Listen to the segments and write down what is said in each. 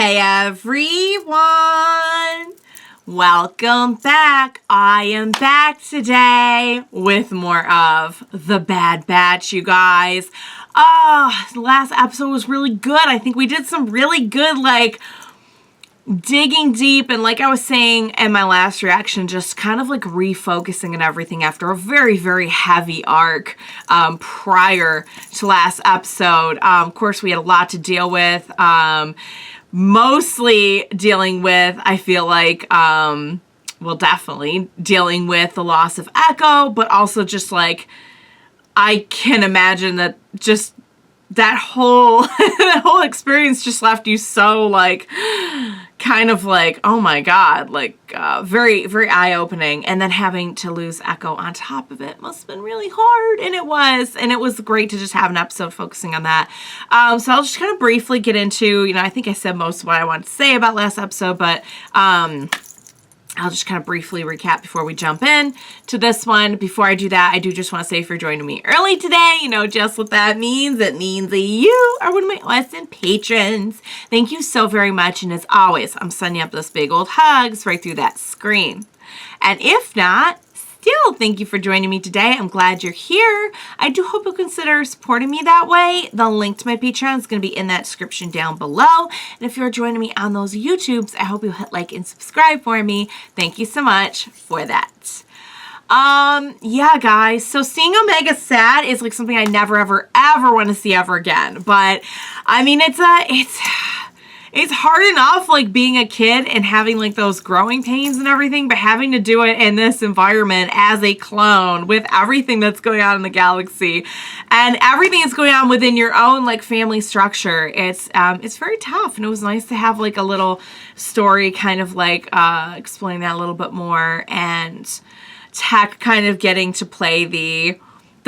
Hey everyone! Welcome back. I am back today with more of The Bad Batch, you guys. The last episode was really good. I think we did some really good, digging deep, and like I was saying in my last reaction, just kind of refocusing and everything after a very, very heavy arc prior to last episode. Of course, we had a lot to deal with. Mostly dealing with, I feel like, definitely dealing with the loss of Echo, but also just I can imagine that just that whole that whole experience just left you so oh my god, very, very eye-opening. And then having to lose Echo on top of it must have been really hard, and it was great to just have an episode focusing on that. So I'll just kind of briefly get into, I think I said most of what I wanted to say about last episode, but I'll just kind of briefly recap before we jump in to this one. Before I do that, I do just want to say, if you're joining me early today, you know just what that means. It means that you are one of my awesome patrons. Thank you so very much. And as always, I'm sending up those big old hugs right through that screen. And if not, still, thank you for joining me today. I'm glad you're here. I do hope you'll consider supporting me that way. The link to my Patreon is going to be in that description down below. And if you're joining me on those YouTubes, I hope you'll hit like and subscribe for me. Thank you so much for that. Yeah, guys. So seeing Omega sad is something I never, ever, ever want to see ever again. But I mean, it's hard enough, being a kid and having, those growing pains and everything, but having to do it in this environment as a clone with everything that's going on in the galaxy and everything that's going on within your own, family structure. It's very tough, and it was nice to have, a little story kind of, explain that a little bit more, and Tech kind of getting to play the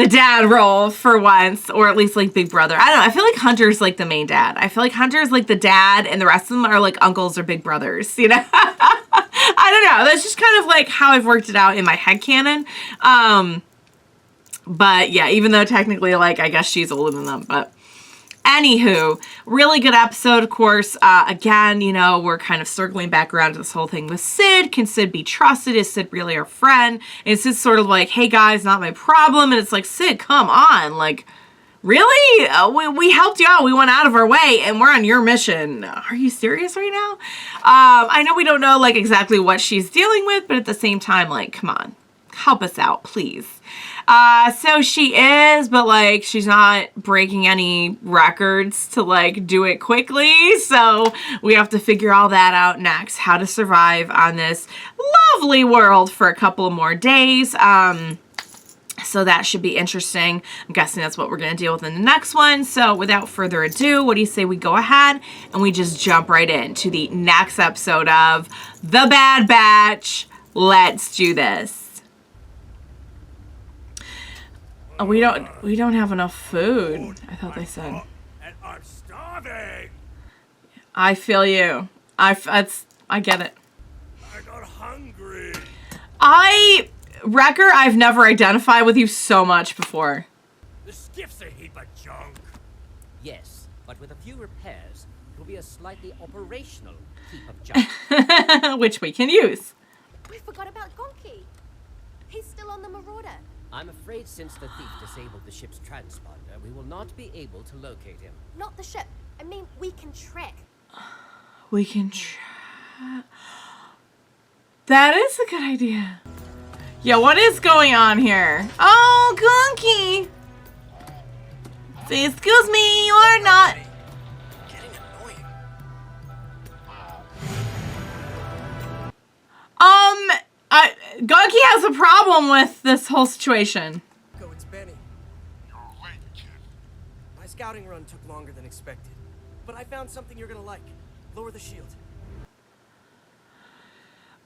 dad role for once, or at least Big Brother. I don't know. I feel like Hunter's the main dad. I feel like Hunter's the dad, and the rest of them are uncles or big brothers, I don't know. That's just kind of how I've worked it out in my headcanon. But yeah, even though technically I guess she's older than them, but anywho, really good episode, of course. Again, we're kind of circling back around to this whole thing with Sid. Can Sid be trusted? Is Sid really our friend? And Sid's sort of hey guys, not my problem. And it's Sid, come on. Really? We helped you out. We went out of our way, and we're on your mission. Are you serious right now? I know we don't know exactly what she's dealing with, but at the same time, come on, help us out, please. So she is, but she's not breaking any records to do it quickly. So we have to figure all that out next, how to survive on this lovely world for a couple of more days. So that should be interesting. I'm guessing that's what we're going to deal with in the next one. So without further ado, what do you say we go ahead and we just jump right into the next episode of The Bad Batch? Let's do this. Oh, we don't have enough food, I thought they said. And I'm starving. I feel you. I get it. I got hungry. Wrecker, I've never identified with you so much before. The skiff's a heap of junk. Yes, but with a few repairs, it will be a slightly operational heap of junk. Which we can use. We forgot about Gonki. He's still on the Marauder. I'm afraid since the thief disabled the ship's transponder, we will not be able to locate him. Not the ship. I mean, we can track. We can track. That is a good idea. Yeah, what is going on here? Oh, Gonki! Say, excuse me, you are not... Getting annoying. Gonki has a problem with this whole situation. Go, it's Benny. You're late, kid. My scouting run took longer than expected, but I found something you're gonna like. Lower the shield.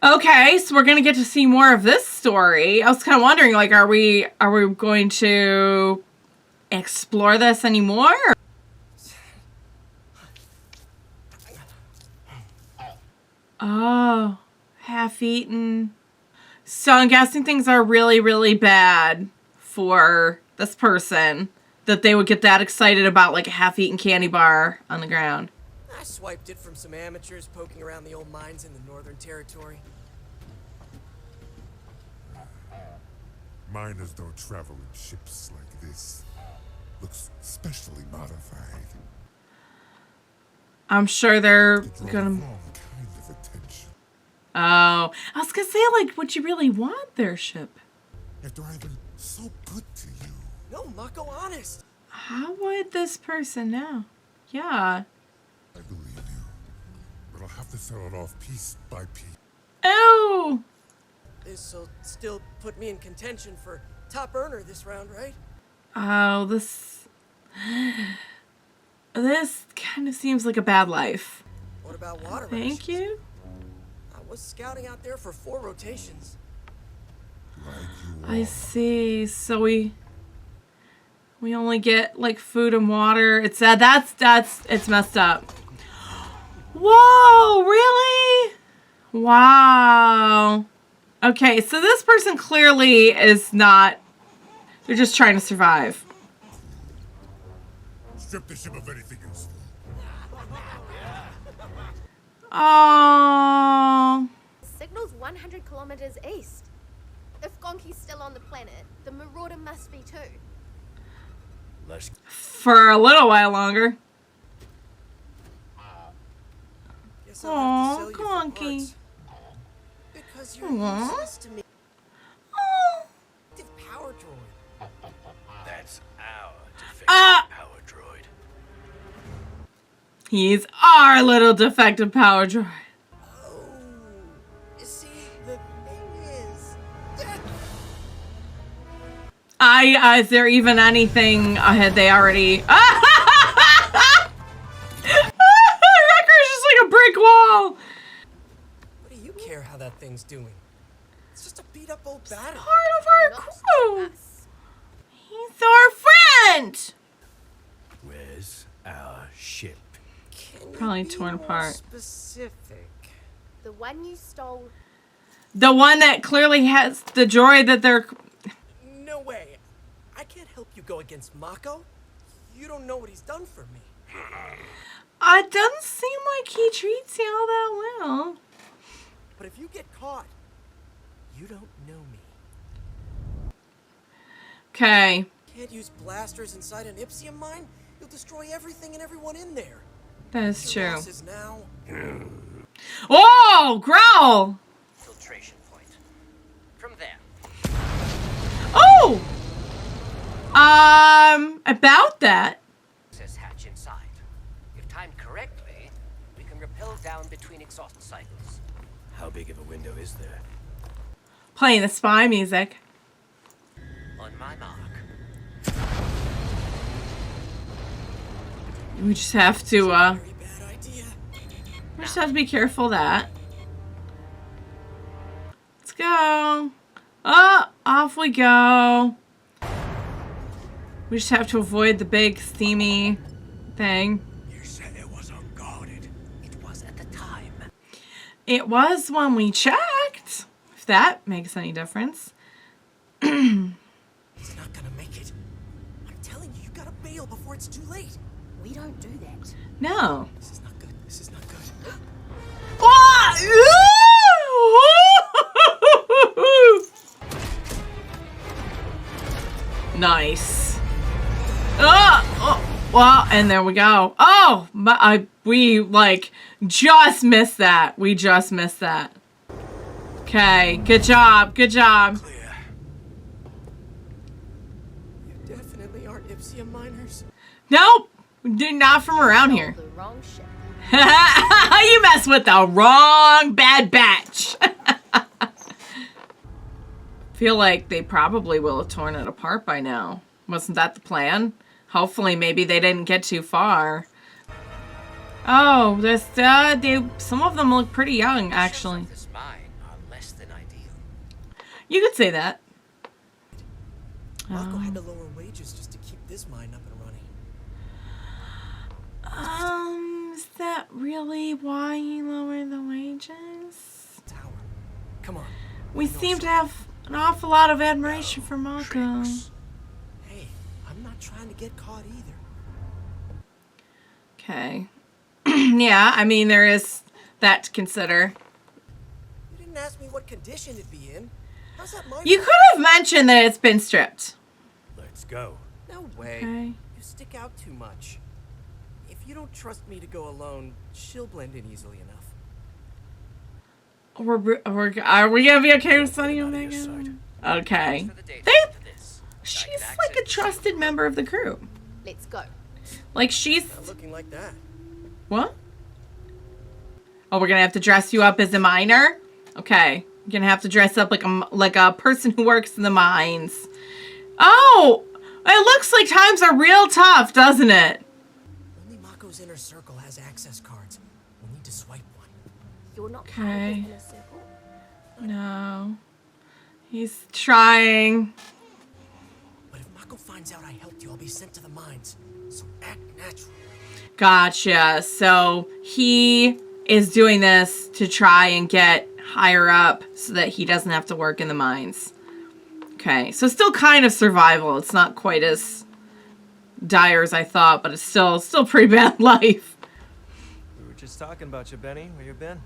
Okay, so we're gonna get to see more of this story. I was kind of wondering, are we going to explore this anymore? Oh, half-eaten. So I'm guessing things are really, really bad for this person, that they would get that excited about a half-eaten candy bar on the ground. I swiped it from some amateurs poking around the old mines in the Northern Territory. Miners don't travel in ships like this. Looks specially modified. I'm sure they're To draw the gonna. wrong kind of attention. Oh, I was gonna say, like, would you really want their ship? After I've been so good to you. No, Mako, honest. How would this person know? Yeah. I believe you. But I'll have to sell it off piece by piece. Oh. This'll still put me in contention for top earner this round, right? Oh, this kind of seems like a bad life. What about water Thank rations? you. I was scouting out there for 4 rotations. Like you I are. see. So we only get like food and water. It's it's messed up. Whoa, really? Wow. Okay, so this person clearly is not. They're just trying to survive. Strip the ship of anything useful. Oh. Signal's 100 kilometers east. If Gonki's still on the planet, the Marauder must be too. Let's For a little while longer. Guess I'll have to sell you for Gonki. parts. Because you're Aw. useless to me. Oh. Active power droid. That's our defective Ah. power droid. He's our little defective power droid. Oh. You see, the thing is... Is there even anything ahead? They already. Wrecker's just like a brick wall. What do you care how that thing's doing? It's just a beat-up old battery. Part of our Not crew. us. He's our friend. Where's our ship? Can you Probably be torn more apart. specific? The one you stole. The one that clearly has the droid that they're. No way. I can't help you go against Mako. You don't know what he's done for me. It doesn't seem like he treats you all that well. But if you get caught, you don't know me. Okay. Can't use blasters inside an Ipsium mine? You'll destroy everything and everyone in there. That is Your true. loss is now. Oh, growl. Filtration point. From there. Oh. About that. Access hatch inside. If timed correctly, we can rappel down between exhaust cycles. How big of a window is there? Playing the spy music. On my mark. We just have to, Very bad idea. we just have to be careful of that. Let's go. Oh, off we go. We just have to avoid the big steamy thing. You said it was unguarded. It was at the time. It was when we checked. If that makes any difference. He's not gonna make it. I'm telling you, you gotta bail before it's too late. We don't do that. No. This is not good. This is not good. Nice. Well, and there we go. Oh, we like just missed that. We just missed that. Okay, good job. Good job. Clear. You definitely aren't Ipsium miners. Nope, not from around here. The wrong ship. You mess with the wrong bad batch. Feel like they probably will have torn it apart by now. Wasn't that the plan? Hopefully, maybe they didn't get too far. Oh, some of them look pretty young, actually. This mine are less than ideal. You could say that. Mako had to lower wages just to keep this mine up and running. Is that really why he lowered the wages? Tower. Come on. We seem to have an awful lot of admiration for Mako. Tricks. Hey, I'm not trying to get caught either. Okay. Yeah, I mean, there is that to consider. You didn't ask me what condition it'd be in. How's that my You fault? could have mentioned that it's been stripped. Let's go. No way. Okay. You stick out too much. If you don't trust me to go alone, she'll blend in easily enough. Are we gonna be okay with Sunny Out of your Omega? sight. Okay. She's like a trusted member of the crew. Let's go. Like she's Not looking like that. what? Oh, we're gonna have to dress you up as a miner. Okay, you're gonna have to dress up like a person who works in the mines. Oh, it looks like times are real tough, doesn't it? Only Mako's inner circle has access cards. We'll need to swipe one. You're not part of Okay. the inner circle. No, he's trying. But if Mako finds out I helped you, I'll be sent to the mines. So act natural. Gotcha. So he is doing this to try and get higher up so that he doesn't have to work in the mines. Okay, so still kind of survival. It's not quite as dire as I thought, but it's still pretty bad life. We were just talking about you, Benny. Where you been?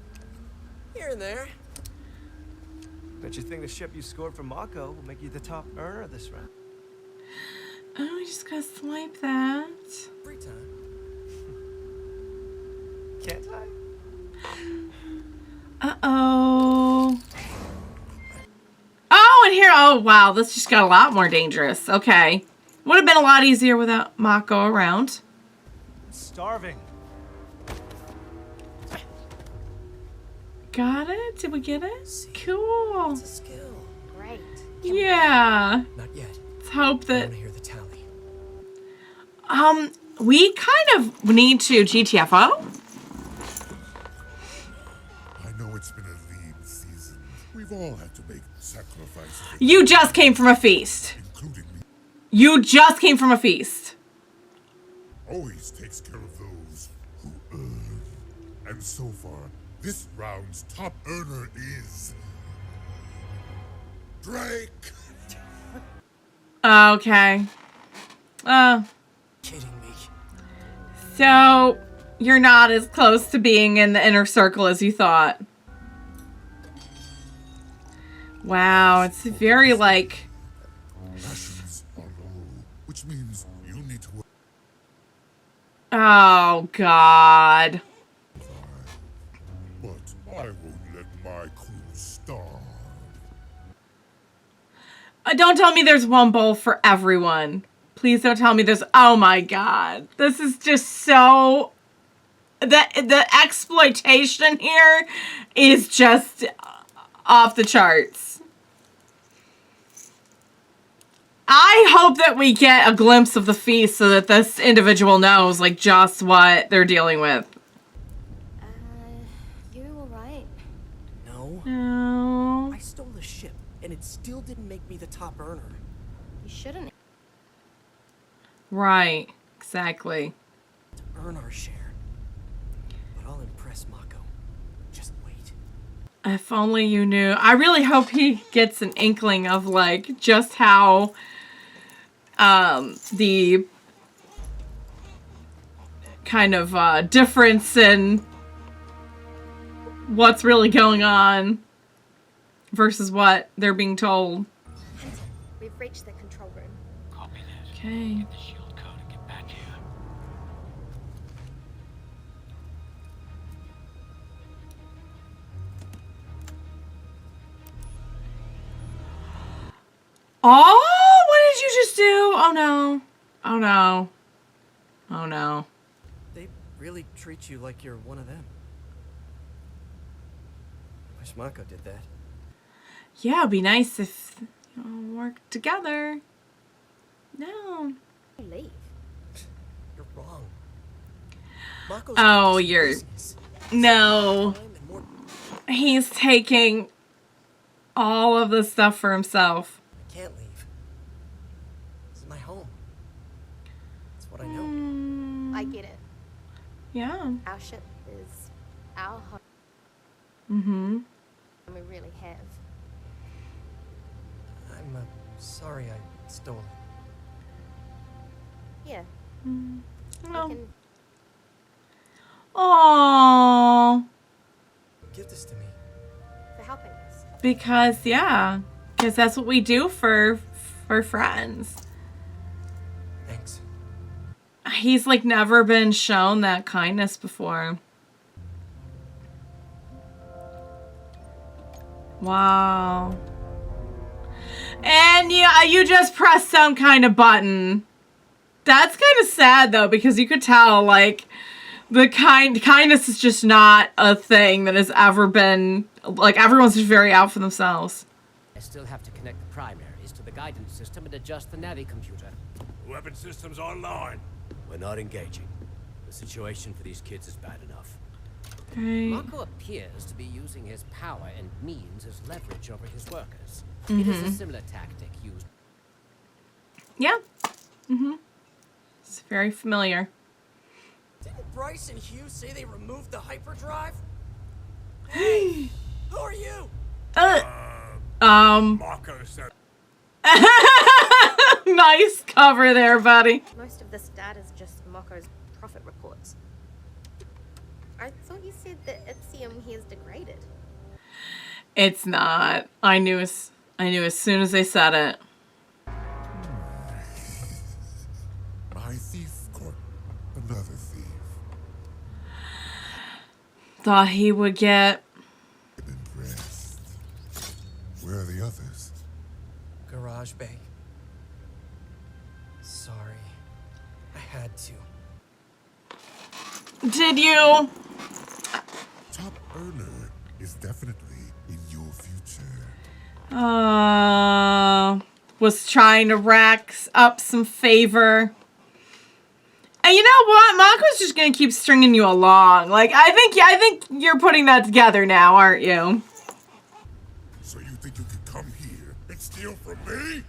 Here and there. Bet you think the ship you scored for Mako will make you the top earner this round. Oh, we just gotta swipe that. Free time. Can't I? Uh-oh. Oh, and here, oh, wow, this just got a lot more dangerous. Okay. Would have been a lot easier without Mako around. I'm starving. Got it? Did we get it? Cool. It's a skill. Great. Yeah. Not yet. Let's hope I that... want to hear the tally. We kind of need to GTFO. I know it's been a lean season. We've all had to make sacrifices, You just came from a feast. including me. You just came from a feast. Always takes care of those who earn. And so far, this round's top earner is Drake. Okay. Kidding me. So you're not as close to being in the inner circle as you thought. Wow, it's very like... Rations are low, which means you need to work Oh, God. but I won't let my crew starve. Don't tell me there's one bowl for everyone. Please don't tell me there's... Oh, my God. This is just so... The exploitation here is just off the charts. I hope that we get a glimpse of the feast so that this individual knows, like, just what they're dealing with. You alright? No. No. I stole a ship, and it still didn't make me the top earner. You shouldn't. Right. Exactly. To earn our share. But I'll impress Mako. Just wait. If only you knew. I really hope he gets an inkling of, like, just how the kind of difference in what's really going on versus what they're being told. We've reached the control room. Copy that. Okay. Get the shield code and get back here. Oh, what did you just do? Oh no. Oh no. Oh no. They really treat you like you're one of them. Wish Mako did that. Yeah, it'd be nice if you all worked together. No. You leave. You're wrong. Mako's Oh, focused on you're... business. No. Time and more. He's taking all of the stuff for himself. I can't leave. This is my home. It's what I know. I get it. Yeah. Our ship is our home. Mm-hmm. And we really have. I'm sorry I stole it. Yeah. Oh. We can Oh, Give this to me. For helping us. because that's what we do for friends. Thanks. He's like never been shown that kindness before. Wow. And yeah, you just pressed some kind of button. That's kind of sad though, because you could tell like the kindness is just not a thing that has ever been, like, everyone's just very out for themselves. I still have to connect the primaries to the guidance system and adjust the navi computer. Weapon systems online. We're not engaging. The situation for these kids is bad enough. Right. Mako appears to be using his power and means as leverage over his workers. It is a similar tactic used. Yeah. It's very familiar. Didn't Bryce and Hugh say they removed the hyperdrive? Hey, who are you? Marco said. Nice cover there, buddy. Most of this data is just Moko's profit reports. I thought you said that Ipsium here's degraded. It's not. I knew as soon as they said it. My thief caught another thief. Thought he would get. I'm impressed. Where are the others? Garage bay. Sorry. I had to. Did you? Top earner is definitely in your future. Was trying to rack up some favor. And you know what? Mako's just gonna keep stringing you along. Like, I think you're putting that together now, aren't you? So you think you could come here and steal from me?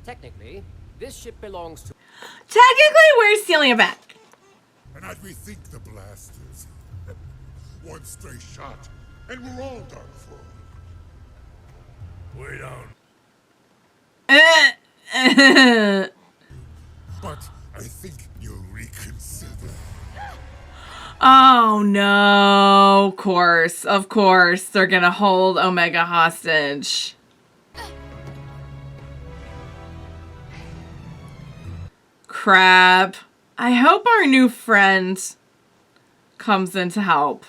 Technically, this ship belongs to. Technically, we're stealing it back. And I'd rethink the blasters. One stray shot, and we're all done for. We don't. But I think you'll reconsider. Oh no, of course, they're gonna hold Omega hostage. Crap. I hope our new friend comes in to help.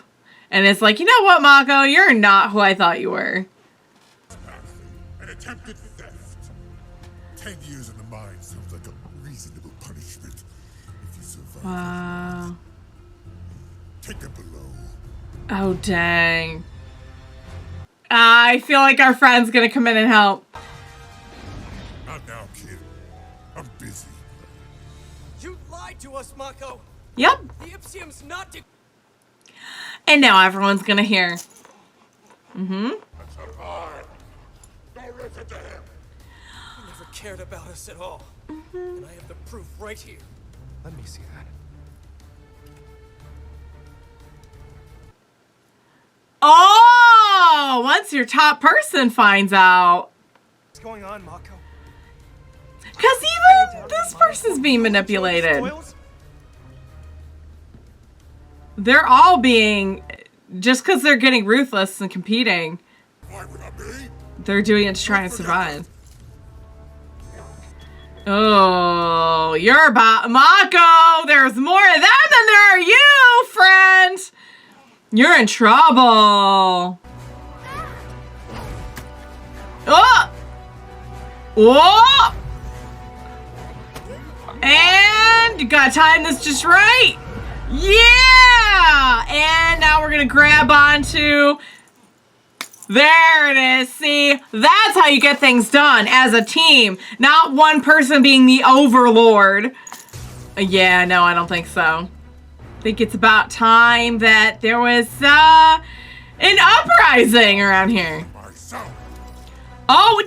And it's like, you know what, Mako? You're not who I thought you were. An attempted theft. 10 years in the mine sounds like a reasonable punishment if you survive. Wow. Take it below. Oh, dang. I feel like our friend's gonna come in and help. Not now, kid. I'm busy. You lied to us, Mako. Yep. The Ipsium's not de- And now everyone's gonna hear. That's a lie. Don't listen to him. He never cared about us at all. And I have the proof right here. Let me see that. Oh! Once your top person finds out. What's going on, Mako? Because even this person's being manipulated. Spoils? They're all being, just because they're getting ruthless and competing, Why would I be? they're doing it to try and survive. Oh, you're about, Mako, there's more of them than there are you, friend. You're in trouble. Oh! Whoa! And you gotta time this just right. Yeah! And now we're gonna grab onto. There it is. See, that's how you get things done as a team, not one person being the overlord. Yeah, no, I don't think so. I think it's about time that there was an uprising around here. Myself. Oh,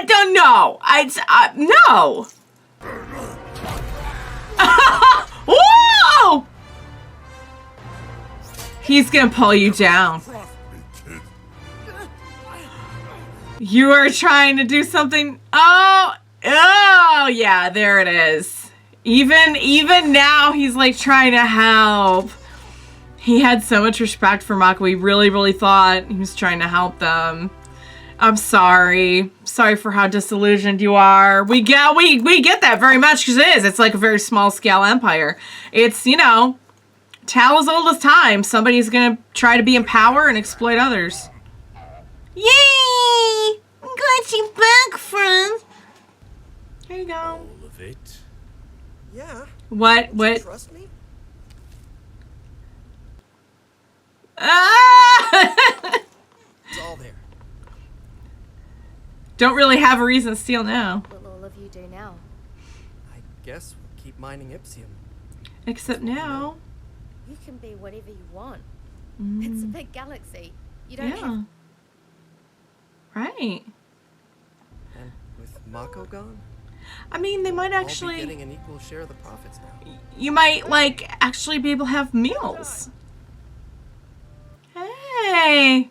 don't know. No. Whoa! He's gonna pull you down. Trust me, kid. You are trying to do something. Oh, yeah, there it is. Even now, he's like trying to help. He had so much respect for Mako. He really, really thought he was trying to help them. I'm sorry. Sorry for how disillusioned you are. We get that very much because it is. It's like a very small scale empire. It's, you know, tale as old as time. Somebody's going to try to be in power and exploit others. Yay! I'm glad you're back, friend. Here you go. All of it? Yeah. What? Trust me? Ah! It's all there. Don't really have a reason to steal now. What will all of you do now? I guess we'll keep mining Ipsium. Except now. You can be whatever you want. It's a big galaxy. You don't have... Yeah. Right. And with Mako gone, I mean, they might I'll be actually... getting an equal share of the profits now. You might, like, actually be able to have meals. Hey!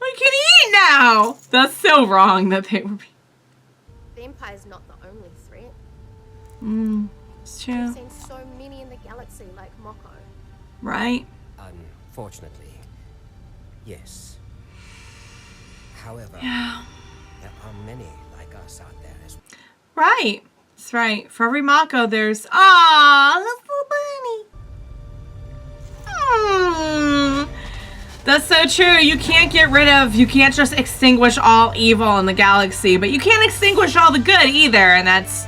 We can eat now! That's so wrong that they were... The Empire's not the only threat. It's I've true. seen so many in the galaxy like Mako. Right? Unfortunately, yes. However, Yeah. there are many like us out there as well. Right. That's right. For every Mako, there's... Aww, that's little bunny. That's so true. You can't get rid of... You can't just extinguish all evil in the galaxy, but you can't extinguish all the good either, and that's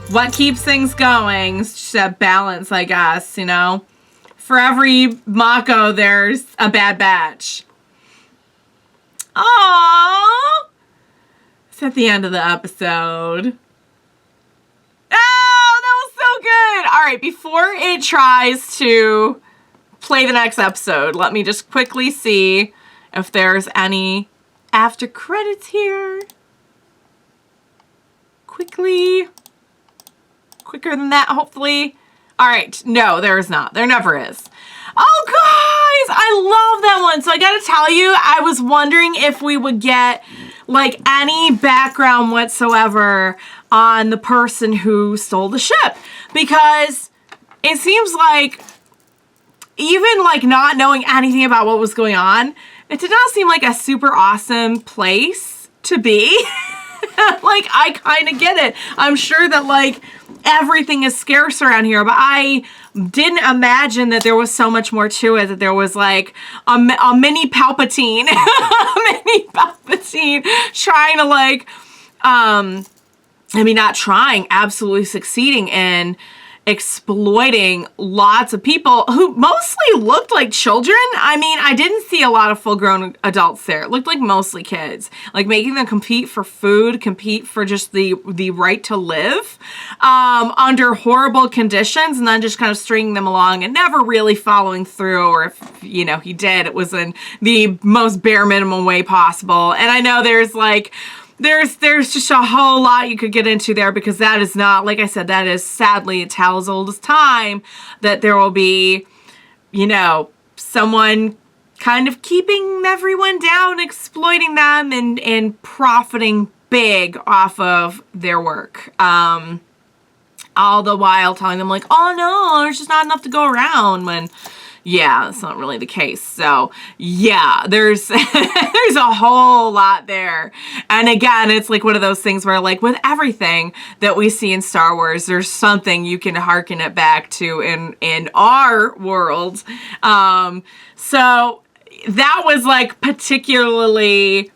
what keeps things going. It's just a balance, I guess, you know? For every Mako, there's a bad batch. Aww. It's at the end of the episode. Oh, that was so good. All right, before it tries to play the next episode, let me just quickly see if there's any after credits here. Quickly. Quicker than that, hopefully. All right, no, there is not. There never is. Oh, guys, I love that one. So I gotta tell you, I was wondering if we would get like any background whatsoever on the person who stole the ship, because it seems like even like not knowing anything about what was going on, it did not seem like a super awesome place to be. Like, I kind of get it. I'm sure that like everything is scarce around here, but I didn't imagine that there was so much more to it, that there was like a mini Palpatine, a mini Palpatine trying to like, I mean, not trying, absolutely succeeding in exploiting lots of people who mostly looked like children. I mean, I didn't see a lot of full-grown adults there. It looked like mostly kids, like making them compete for food, compete for just the right to live under horrible conditions, and then just kind of stringing them along and never really following through, or if, you know, he did, it was in the most bare minimum way possible. And I know there's like, there's just a whole lot you could get into there, because that is not, like I said, that is sadly a tale as old as time, that there will be, you know, someone kind of keeping everyone down, exploiting them, and profiting big off of their work. All the while telling them like, oh no, there's just not enough to go around, when yeah, that's not really the case. So yeah, there's there's a whole lot there. And again, it's like one of those things where like with everything that we see in Star Wars, there's something you can hearken it back to in our world. So that was like particularly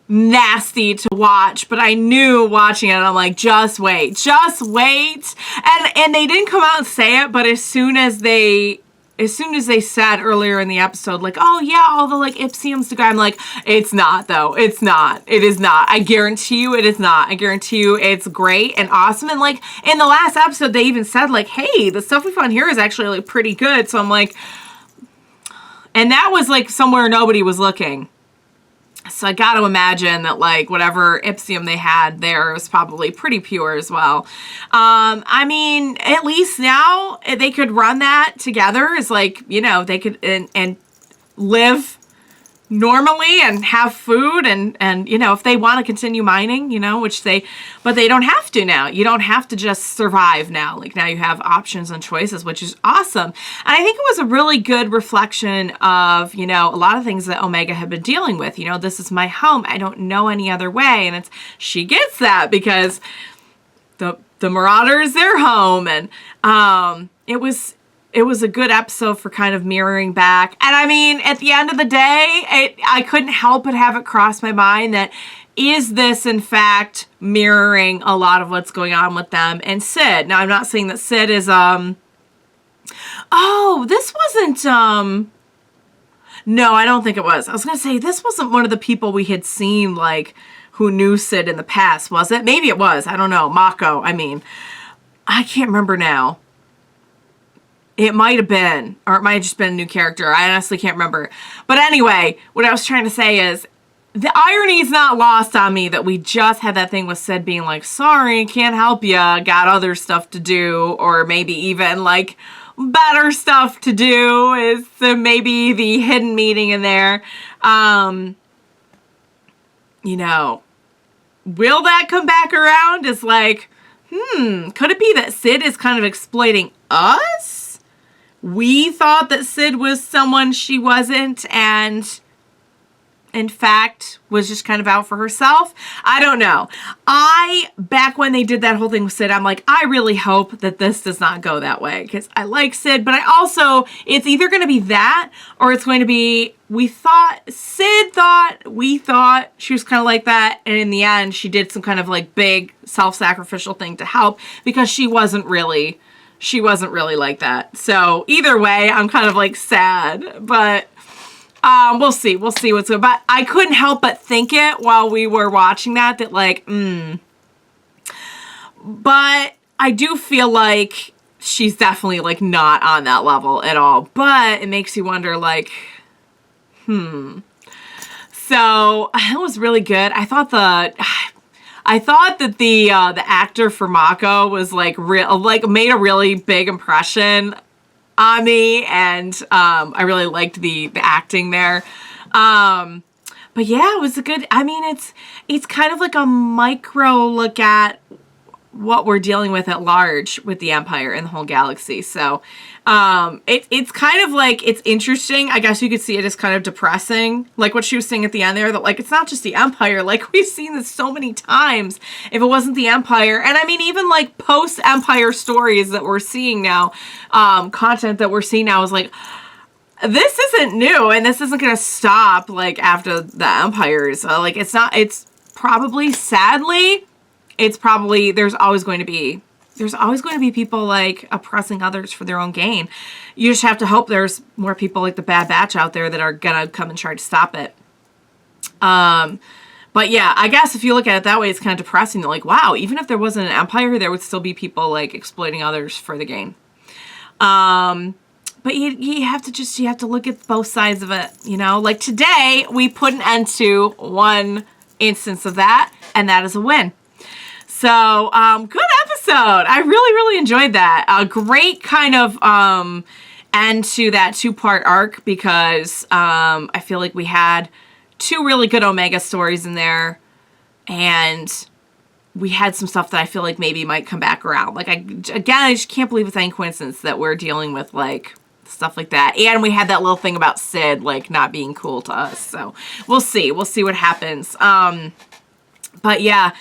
nasty to watch, but I knew watching it, I'm like, just wait. And they didn't come out and say it, but as soon as they said earlier in the episode, like, oh yeah, all the like Ipsium's to go, I'm like, it's not though. It's not. It is not. I guarantee you it is not. I guarantee you it's great and awesome. And like in the last episode, they even said like, hey, the stuff we found here is actually like pretty good. So I'm like, and that was like somewhere nobody was looking. So I got to imagine that like whatever Ipsium they had there was probably pretty pure as well. I mean, at least now they could run that together as like, you know, they could and live normally and have food and you know, if they want to continue mining, you know, but they don't have to now. You don't have to just survive now. Like, now you have options and choices, which is awesome. And I think it was a really good reflection of, you know, a lot of things that Omega had been dealing with. You know, this is my home. I don't know any other way. And she gets that because the Marauder is their home. And it was a good episode for kind of mirroring back. And I mean, at the end of the day, I couldn't help but have it cross my mind that, is this in fact mirroring a lot of what's going on with them and Sid? Now, I'm not saying that Sid is, this wasn't, no, I don't think it was. I was going to say, this wasn't one of the people we had seen, like, who knew Sid in the past, was it? Maybe it was. I don't know. Mako, I mean. I can't remember now. It might have been, or it might have just been a new character. I honestly can't remember. But anyway, what I was trying to say is, the irony is not lost on me that we just had that thing with Sid being like, sorry, can't help ya, got other stuff to do, or maybe even like better stuff to do is maybe the hidden meaning in there. You know, will that come back around? Is like, could it be that Sid is kind of exploiting us? We thought that Sid was someone she wasn't, and in fact was just kind of out for herself. I don't know. Back when they did that whole thing with Sid, I'm like, I really hope that this does not go that way, because I like Sid, but it's either going to be that, or it's going to be, Sid thought she was kind of like that, and in the end, she did some kind of like big self-sacrificial thing to help, because she wasn't really like that. So either way, I'm kind of like sad, but we'll see what's good. But I couldn't help but think it while we were watching that like, but I do feel like she's definitely like not on that level at all, but it makes you wonder like, so it was really good. I thought that the actor for Mako was like made a really big impression on me, and I really liked the acting there. But yeah, it was a good. I mean, it's kind of like a micro look at what we're dealing with at large with the Empire and the whole galaxy. So it's kind of like, it's interesting. I guess you could see it as kind of depressing, like what she was saying at the end there, that like, it's not just the Empire. Like, we've seen this so many times. If it wasn't the Empire, and I mean, even like post-Empire stories that we're seeing now, content that we're seeing now is like, this isn't new, and this isn't going to stop like after the Empires. Like, it's probably, sadly, there's always going to be people like oppressing others for their own gain. You just have to hope there's more people like the Bad Batch out there that are gonna come and try to stop it. But yeah, I guess if you look at it that way, it's kind of depressing. Like, wow, even if there wasn't an Empire, there would still be people like exploiting others for the gain. But you have to look at both sides of it, you know? Like, today, we put an end to one instance of that, and that is a win. So, good episode. I really, really enjoyed that. A great kind of end to that 2-part arc, because I feel like we had 2 really good Omega stories in there, and we had some stuff that I feel like maybe might come back around. Like, I just can't believe it's any coincidence that we're dealing with, like, stuff like that. And we had that little thing about Sid, like, not being cool to us. So, we'll see. We'll see what happens. But yeah,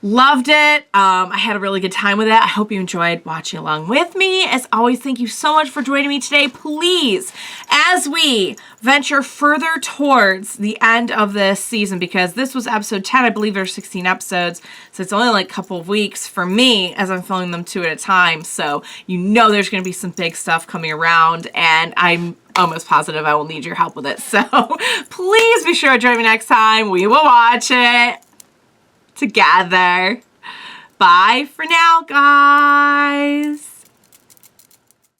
loved it. I had a really good time with it. I hope you enjoyed watching along with me. As always, thank you so much for joining me today. Please, as we venture further towards the end of this season, because this was episode 10, I believe there's 16 episodes, so it's only like a couple of weeks for me as I'm filming them 2 at a time. So you know there's going to be some big stuff coming around, and I'm almost positive I will need your help with it. So please be sure to join me next time. We will watch it together. Bye for now, guys.